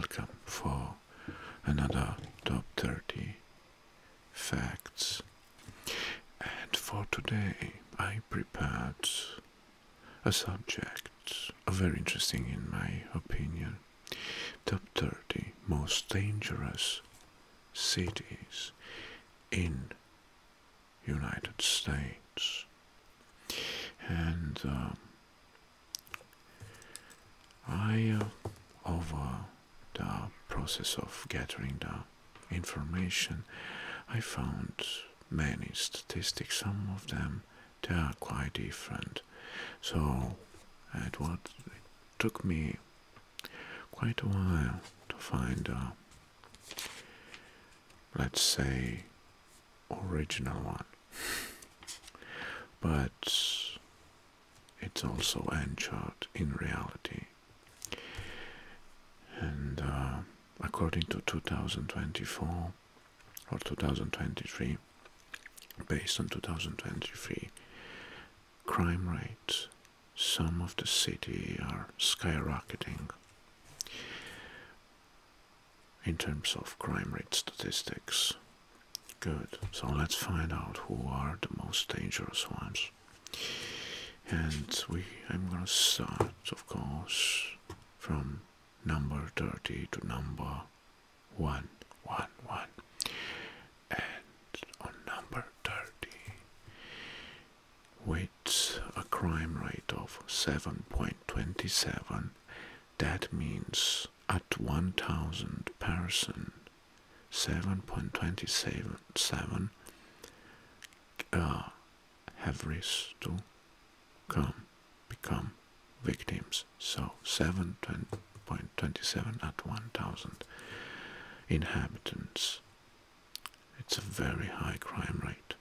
welcome for another top 30 facts. And for today I prepared a subject, very interesting in my opinion. Top 30 most dangerous cities in United States. And over the process of gathering the information, I found many statistics. Some of them, they are quite different. So it took me quite a while to find let's say, original one. But it's also anchored in reality. And according to 2024 or 2023, based on 2023 crime rates, some of the city are skyrocketing in terms of crime rate statistics. Good. So let's find out who are the most dangerous ones. And I'm gonna start, of course, from number 30 to number 1. And on number 30, with a crime rate of 7.27, that means at 1,000 person, 7.27 have risk to become victims. So 7.27 at 1,000 inhabitants. It's a very high crime rate.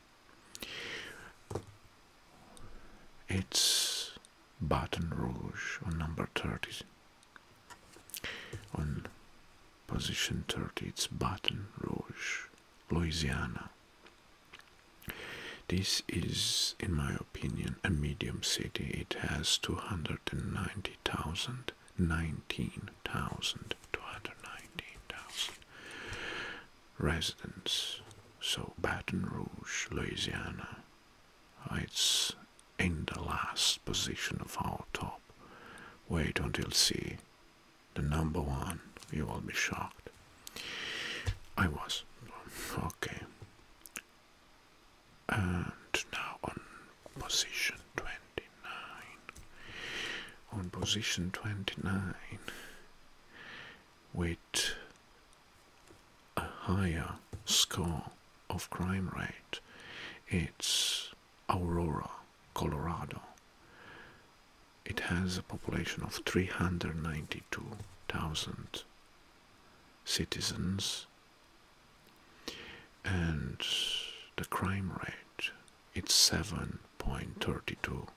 It's Baton Rouge on number 30. On position 30, it's Baton Rouge, Louisiana. This is, in my opinion, a medium city. It has 219,000 residents. So Baton Rouge, Louisiana, it's in the last position of our top. Wait until you see the number 1, you will be shocked. I was. Okay. And now on position 29. On position 29, with a higher score of crime rate, it's Aurora, Colorado. It has a population of 392,000 citizens, and the crime rate, it's 7.32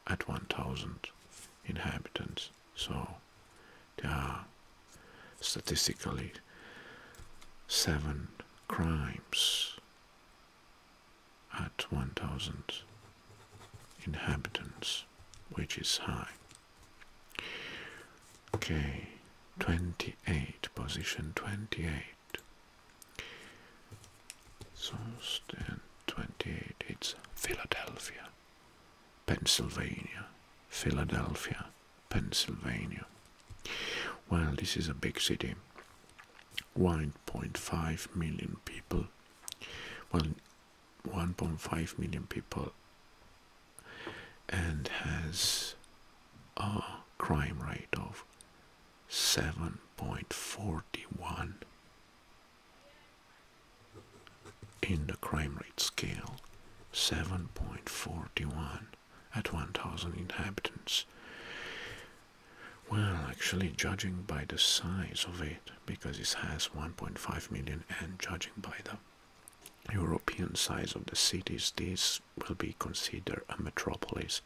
at 1,000 inhabitants. So there are statistically 7 crimes at 1,000 inhabitants, which is high. Okay, 28, position 28. So stand 28, it's Philadelphia, Pennsylvania. Philadelphia, Pennsylvania. Well, this is a big city. 1.5 million people. Well, 1.5 million people, and has a crime rate of 7.41 in the crime rate scale. 7.41 at 1,000 inhabitants. Well, actually, judging by the size of it, because it has 1.5 million, and judging by the European size of the cities, this will be considered a metropolis,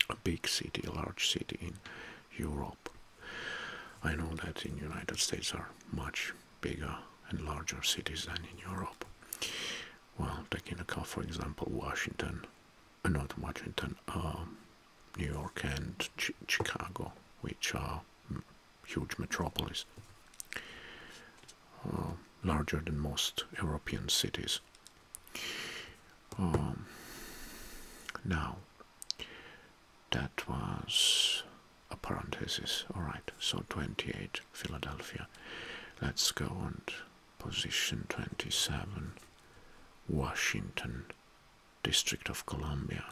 a big city, a large city in Europe. I know that in the United States are much bigger and larger cities than in Europe. Well, taking account, for example, New York and Chicago, which are huge metropolis, larger than most European cities. Now, that was a parenthesis. Alright, so 28, Philadelphia. Let's go on position 27, Washington, District of Columbia.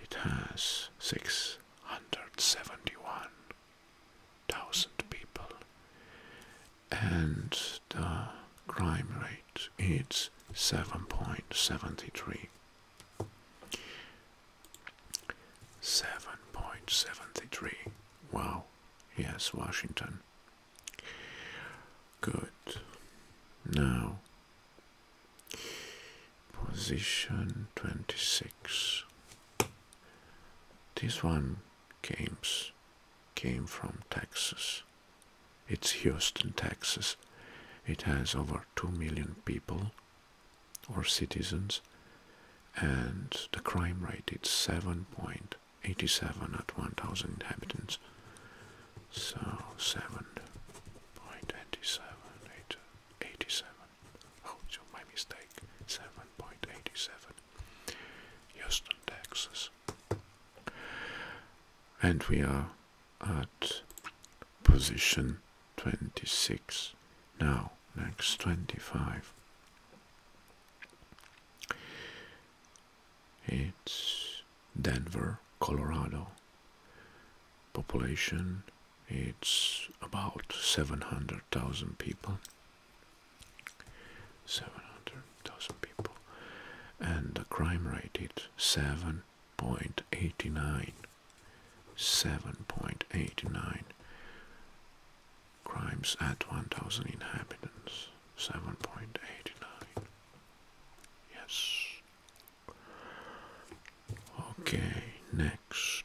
It has 671,000 people, and the crime rate is 7.73. 7.73. Wow. Yes, Washington. Good. Now, position 26. This one came from Texas. It's Houston, Texas. It has over 2 million people or citizens, and the crime rate is 7.87 at 1,000 inhabitants. So 7.87. Oh, so my mistake. 7.87. Houston, Texas. And we are at position 26. Now, next 25. It's Denver, Colorado. Population, it's about 700,000 people. 700,000 people. And the crime rate is 7.89. 7.89 crimes at 1,000 inhabitants. 7.89. Yes. Okay, next.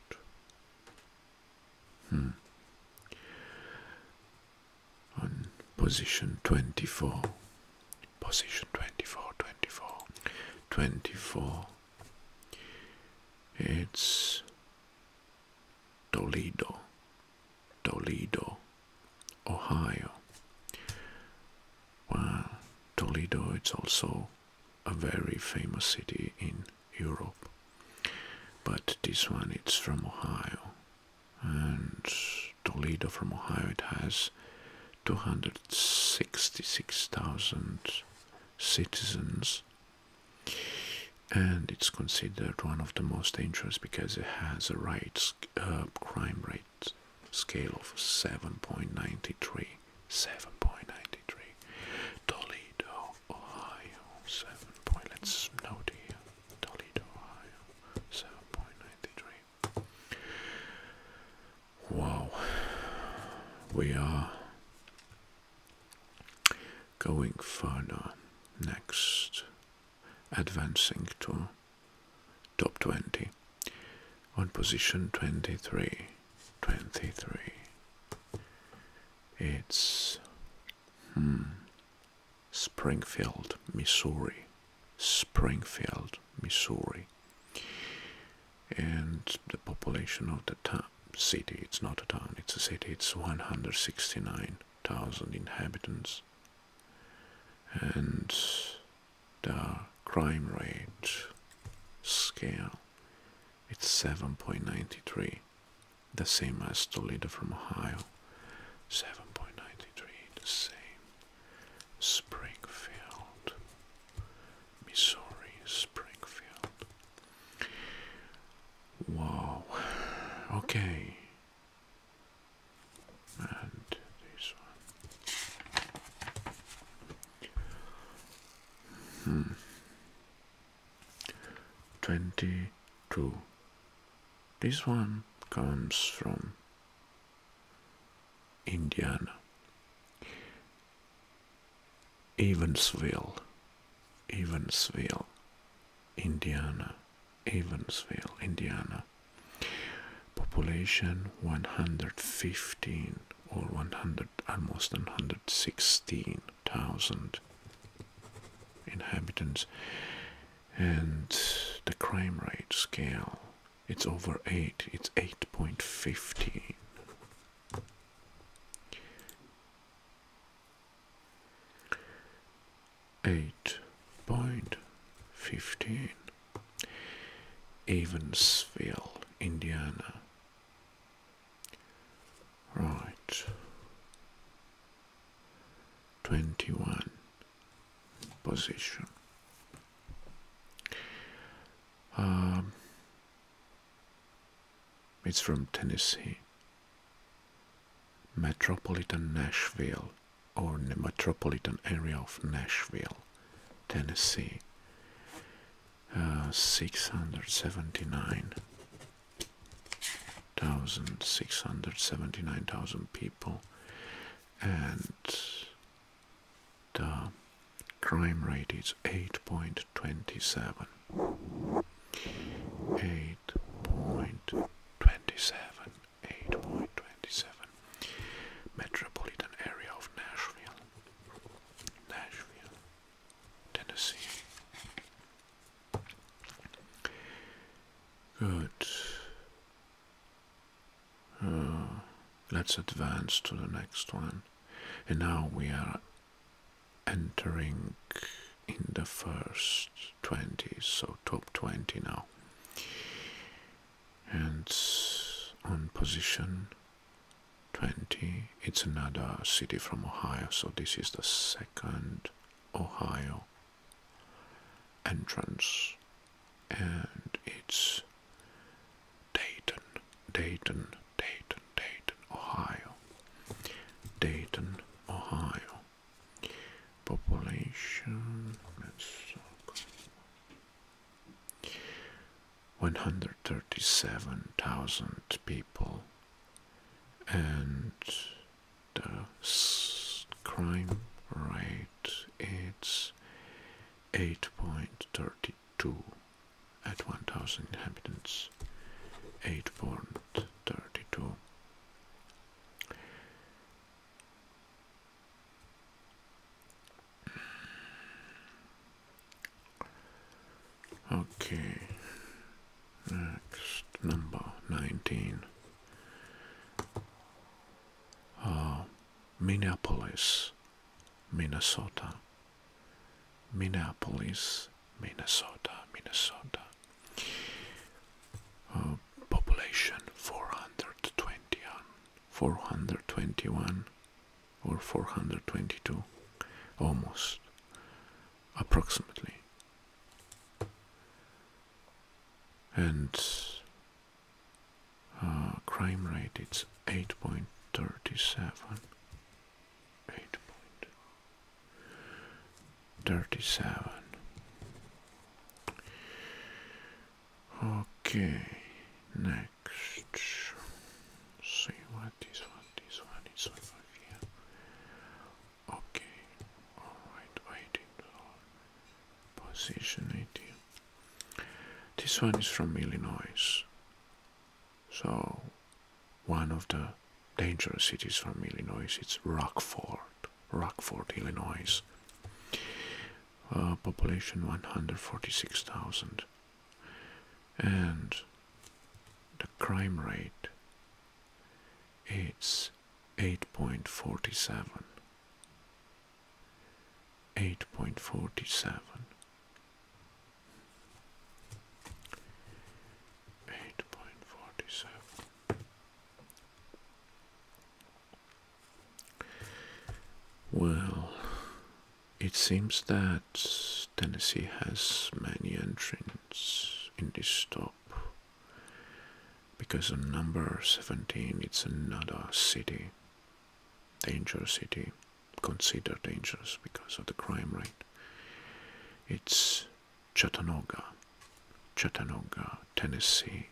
On position 24. Position 24. It's Toledo, Ohio. Well, Toledo is also a very famous city in Europe, but this one it's from Ohio, and Toledo from Ohio, it has 266,000 citizens, and it's considered one of the most dangerous because it has a crime rate scale of 7.93. 7.93. Toledo, Ohio, 7. Let's note here. Toledo, Ohio, 7.93. Wow. We are going further. Next, advancing to top 20. On position 23. It's Springfield, Missouri. And the population of the city, it's not a town, it's a city, it's 169,000 inhabitants. And the crime rate scale, it's 7.93, the same as Toledo from Ohio. 7.93, the same. Springfield, Missouri, Springfield. Wow. Okay. And this one. 22. This one comes from Indiana. Evansville, Indiana. Population 115 or 100, almost 116,000 inhabitants, and the crime rate scale, it's over 8. It's 8.15. 8.15. Evansville, Indiana. Right. 21 position. It's from Tennessee. Metropolitan Nashville, or the metropolitan area of Nashville, Tennessee. 679,000 people, and the crime rate is 8.27. 8.27. Metropolitan area of Nashville, Tennessee. Good. Let's advance to the next one. And now we are entering in the first 20, so top 20 now. And on position 20, it's another city from Ohio, so this is the second Ohio entrance, and it's Dayton, Ohio. Dayton, Ohio. Population, let's look. 137,000 people, and the crime rate is 8.32 at 1,000 inhabitants. 8.32. Okay, next, number 19. Minneapolis, Minnesota. Minneapolis, Minnesota. Population 421 or 422, almost, approximately. And crime rate, it's 8.37. 8.37. Okay, next. See what this one is over here. Okay, alright, waiting for position 18. This one is from Illinois. So, one of the dangerous cities from Illinois, it's Rockford, Illinois. Population 146,000. And the crime rate, it's 8.47. 8.47. 8.47. Well, it seems that Tennessee has many entrants in this top, because on number 17 it's another city, dangerous city, considered dangerous because of the crime rate. It's Chattanooga, Tennessee.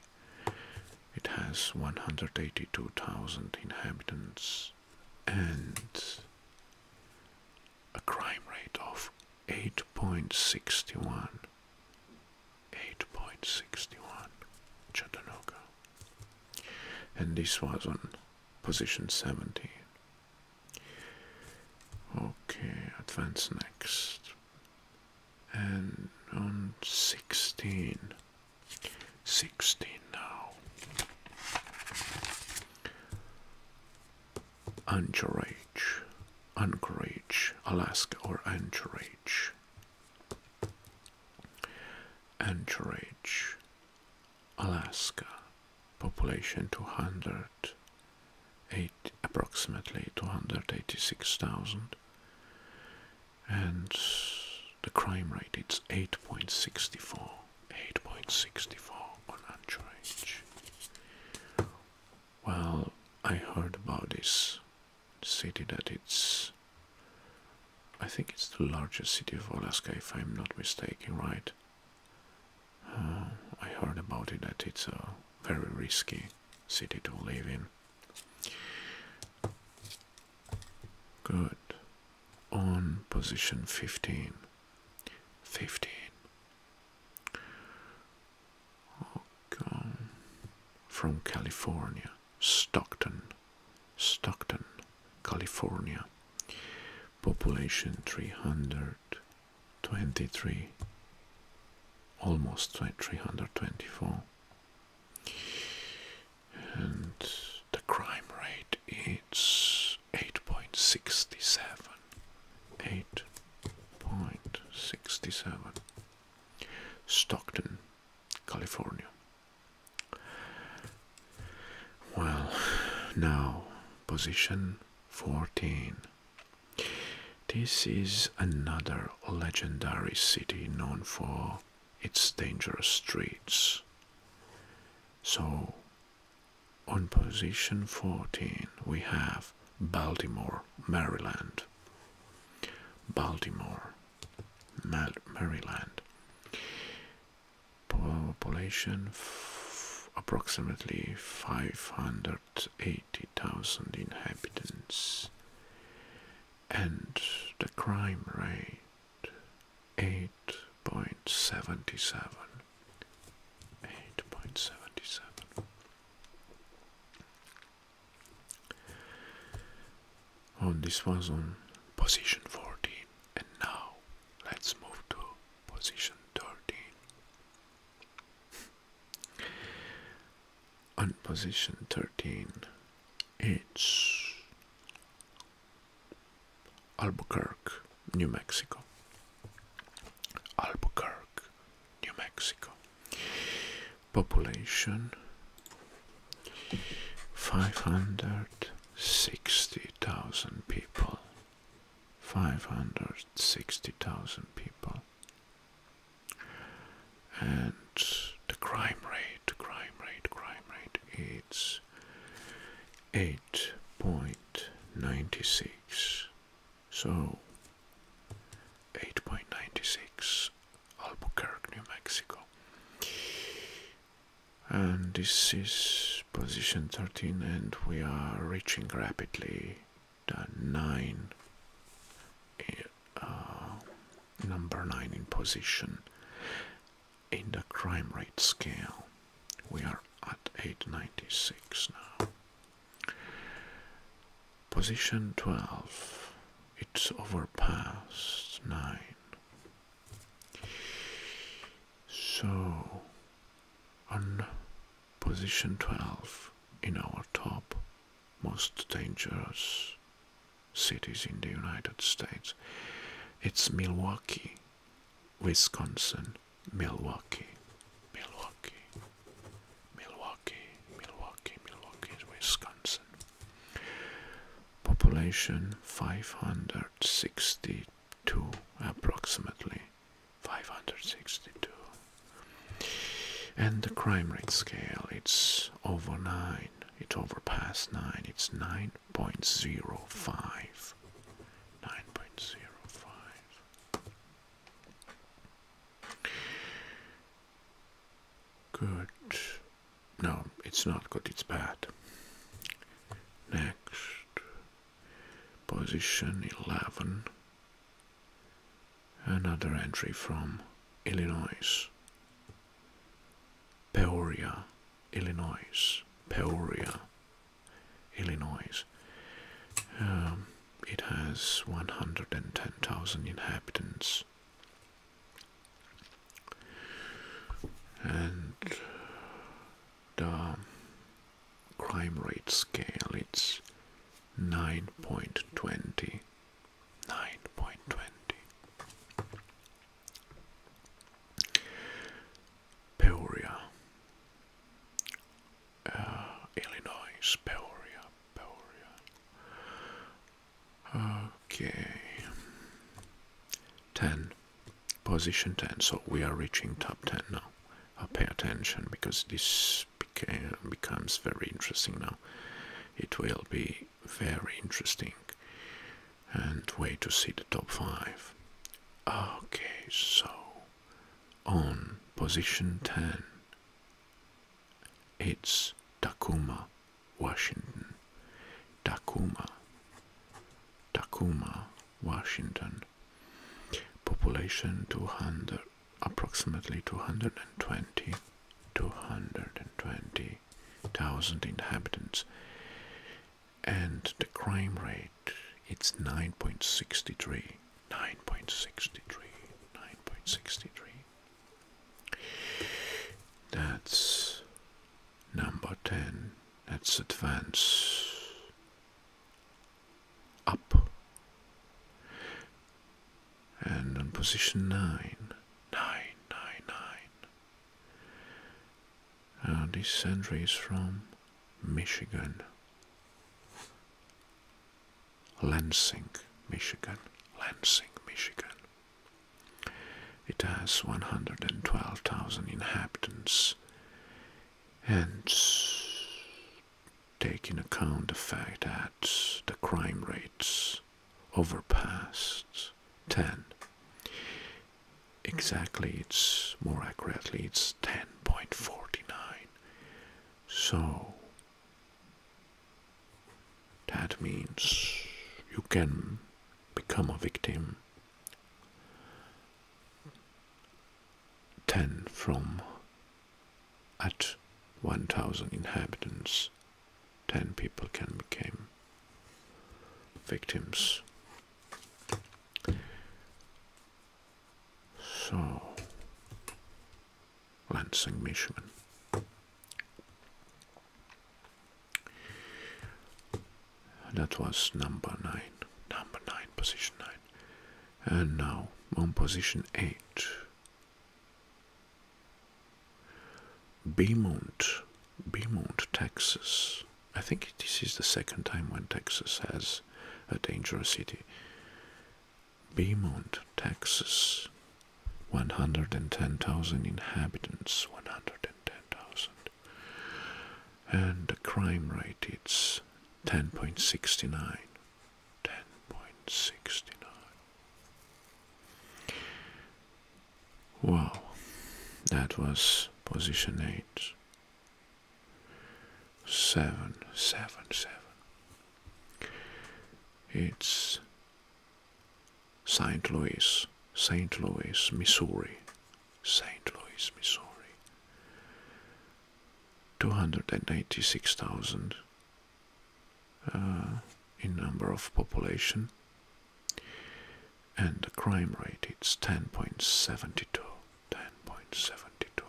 It has 182,000 inhabitants and a crime rate of 8.61. 8.61. Chattanooga. And this was on position 17. Okay, advance next. And on 16. 16 now. Anchorage, Alaska, or Anchorage, Anchorage, Alaska, population approximately 286,000, and the crime rate is 8.64 on Anchorage. Well, I heard about this city that I think it's the largest city of Alaska, if I'm not mistaken, right? I heard about it that it's a very risky city to live in. Good. On position 15. Okay. From California, Stockton, California. Population 323, almost 324. And the crime rate is 8.67. 8.67. Stockton, California. Well, now position 14. This is another legendary city known for its dangerous streets. So, on position 14 we have Baltimore, Maryland. Maryland. Population approximately 580,000 inhabitants. And the crime rate 8.77. Oh, this was on position 14, and now let's move to position 13. On position 13, it's Albuquerque, New Mexico. Population 560,000 people. 560,000 people. And the crime rate is 8.96. So 8.96, Albuquerque, New Mexico. And this is position 13, and we are reaching rapidly the number 9 in position in the crime rate scale. We are at 896 now. Position 12, it's overpassed 9. So, on position 12 in our top most dangerous cities in the United States, it's Milwaukee, Wisconsin. Milwaukee, Wisconsin. Population 562, approximately 562. And the crime rate scale, it's over 9. It overpassed 9. It's 9.05. 9.05. Good. No, it's not good, it's bad. Next, position 11. Another entry from Illinois. Peoria, Illinois. It has 110,000 inhabitants. And the crime rate scale, it's 9.20. Okay. 10. Position 10. So we are reaching top 10 now. Pay attention because this becomes very interesting now. It will be very interesting. And wait to see the top 5. Okay, so on position 10, it's Tacoma, Washington. Tacoma, Washington. Population 200, approximately 220,000 inhabitants. And the crime rate, it's 9.63. 9.63. That's number 10. Let's advance up. And on position 9. This entry is from Michigan. Lansing, Michigan. It has 112,000 inhabitants, and take in account the fact that the crime rates overpassed 10. Exactly, it's more accurately, it's 10.49. So that means you can become a victim 10 from at 1,000 inhabitants. 10 people can become victims. So, Lansing, Michigan. That was number 9. Position 9. And now on position 8. Beaumont, Texas. I think this is the second time when Texas has a dangerous city. Beaumont, Texas. 110,000 inhabitants. 110,000. And the crime rate is 10.69. 10.69. Wow, that was position 8. 7. It's St. Louis, Missouri. 286,000 in number of population, and the crime rate is 10.72. 10.72.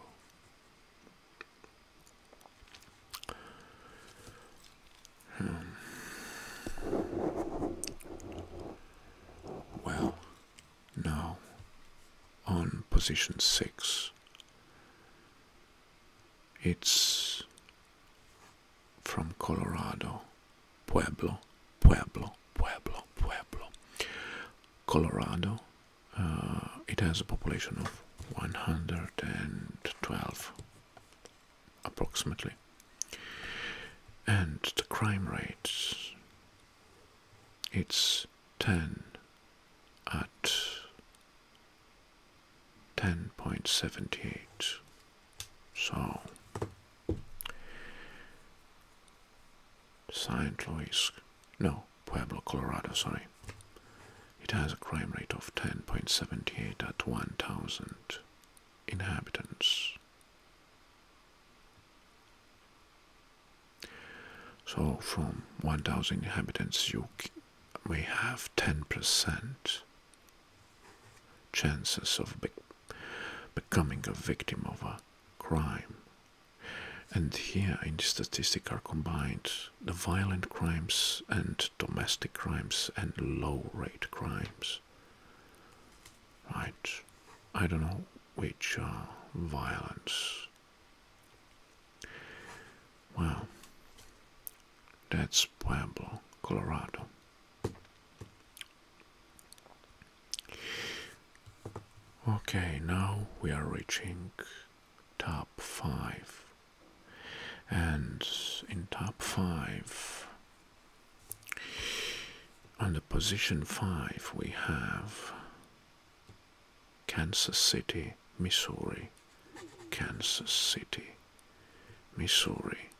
Well, now on position 6, it's from Colorado, Pueblo. Colorado. It has a population of 112 approximately, and the crime rate, it's 10 at 10.78. So Pueblo, Colorado, sorry. It has a crime rate of 10.78 at 1,000 inhabitants. So from 1,000 inhabitants you may have 10% chances of becoming a victim of a crime. And here in the statistic are combined the violent crimes and domestic crimes and low-rate crimes. Right? I don't know which violence. Well, that's Pueblo, Colorado. Okay, now we are reaching top 5. And in top 5, on the position 5, we have Kansas City, Missouri. Kansas City, Missouri.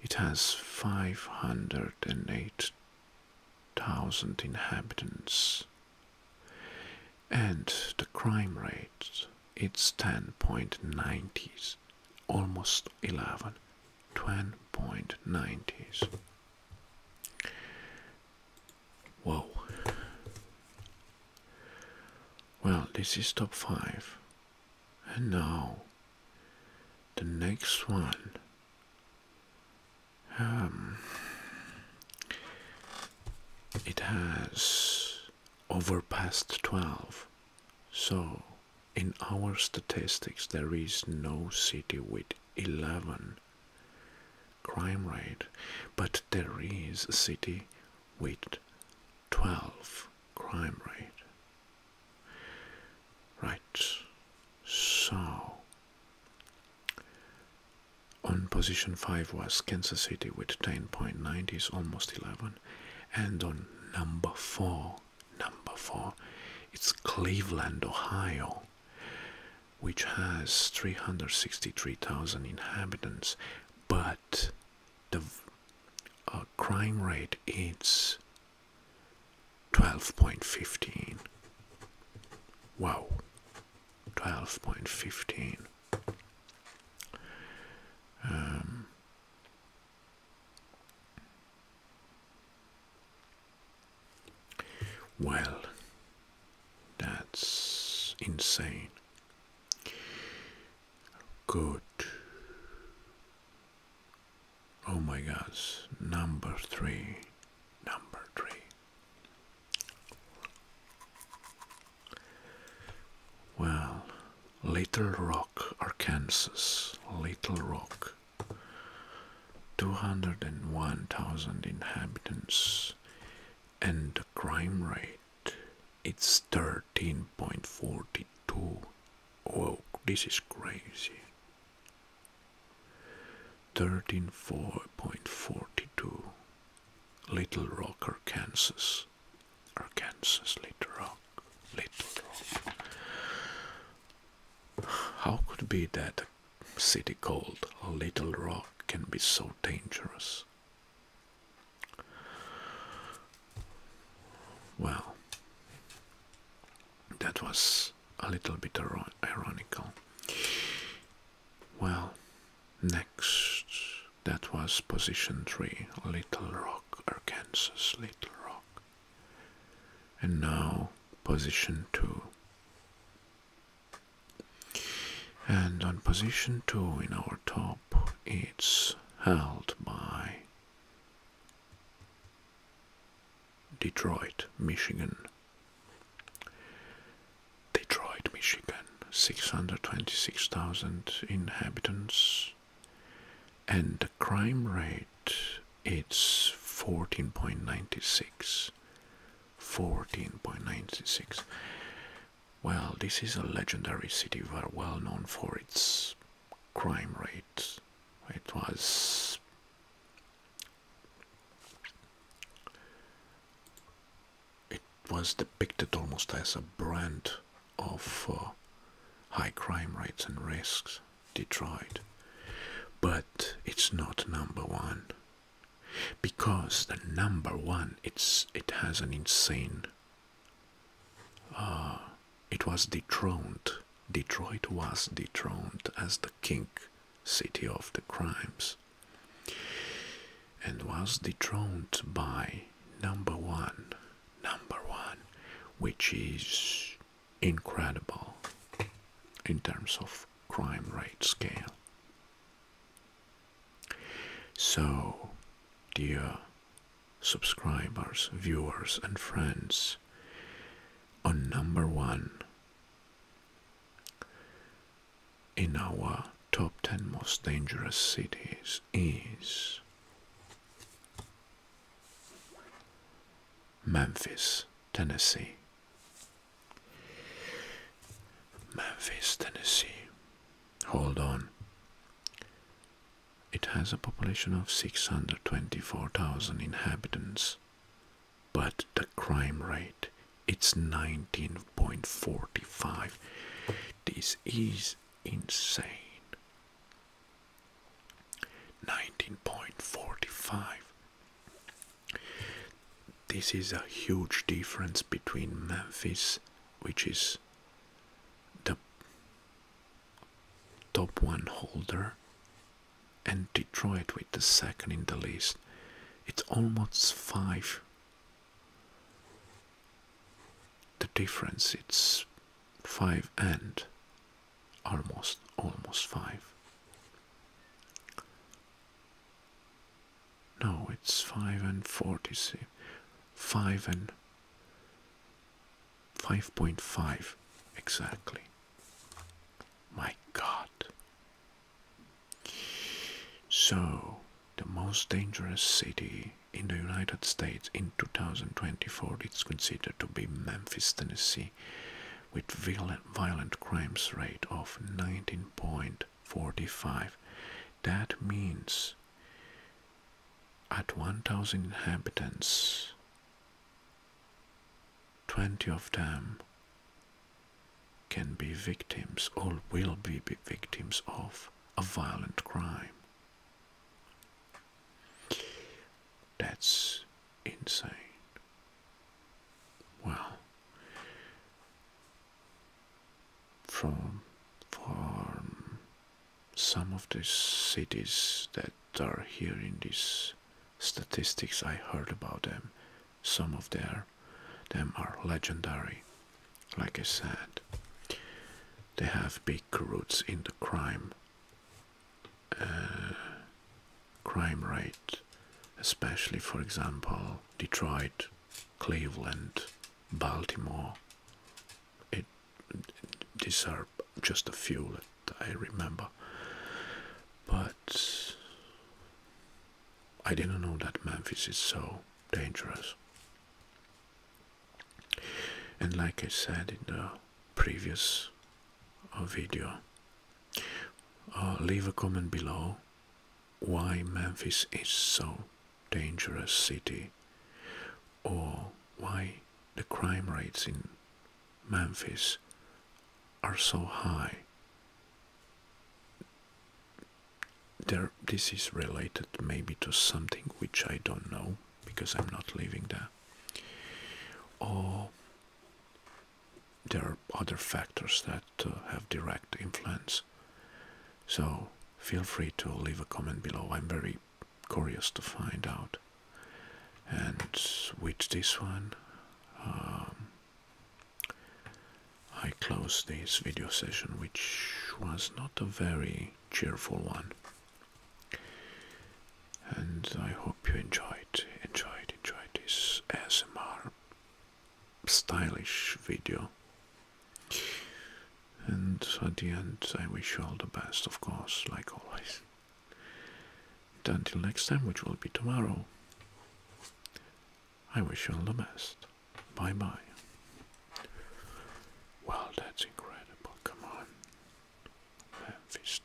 It has 508,000 inhabitants, and the crime rate it's 10.90s, almost 11, 10.90s. Whoa. Well, this is top 5, and now the next one. It has overpassed 12. So, in our statistics, there is no city with 11 crime rate, but there is a city with 12 crime rate. Right. So, on position 5 was Kansas City with 10.90s, almost 11. And on number 4, it's Cleveland, Ohio, which has 363,000 inhabitants, but the crime rate is 12.15. Wow, 12.15. Well, that's insane. Good. Oh my gosh, number 3. Well, Little Rock, Arkansas. Little Rock. 201,000 inhabitants, and the crime rate it's 13.42. Oh, this is crazy. 13.42. Little Rock, Arkansas. Little Rock. How could it be that a city called Little Rock can be so dangerous? Well, that was a little bit ironical. Well, next, that was position 3, Little Rock, Arkansas, Little Rock. And now, position 2. And on position 2 in our top, it's held by Detroit, Michigan. 626,000 inhabitants, and the crime rate it's 14.96. 14.96. Well, this is a legendary city, very well known for its crime rate. It was depicted almost as a brand of high crime rates and risks, Detroit. But it's not number 1, because the number 1 it has an insane. It was dethroned. Detroit was dethroned as the king city of the crimes, and was dethroned by number 1, which is incredible in terms of crime rate scale. So, dear subscribers, viewers, and friends, on number 1 in our top 10 most dangerous cities is Memphis, Tennessee. Memphis, Tennessee. Hold on. It has a population of 624,000 inhabitants, but the crime rate, it's 19.45. This is insane. 19.45. This is a huge difference between Memphis, which is the top one holder, and Detroit with the second in the list. It's almost 5. The difference, it's 5 and almost 5. No, it's 5 and 46. 5 and 5.5 exactly. My God. So, the most dangerous city in the United States in 2024 is considered to be Memphis, Tennessee, with violent crimes rate of 19.45. That means at 1,000 inhabitants, 20 of them can be victims or will be victims of a violent crime. That's insane. Well, for some of the cities that are here in these statistics, I heard about them. Some of them are legendary. Like I said, they have big roots in the crime rate, especially, for example, Detroit, Cleveland, Baltimore. These are just a few that I remember, but I didn't know that Memphis is so dangerous. And like I said in the previous video, leave a comment below why Memphis is so dangerous city, or why the crime rates in Memphis are so high. This is related maybe to something which I don't know because I'm not living there, or there are other factors that have direct influence. So feel free to leave a comment below. I'm very curious to find out. And with this one, I close this video session, which was not a very cheerful one. And I hope you enjoyed this ASMR stylish video. And at the end, I wish you all the best, of course, like always. And until next time, which will be tomorrow, I wish you all the best. Bye bye. Well, that's incredible. Come on. Memphis.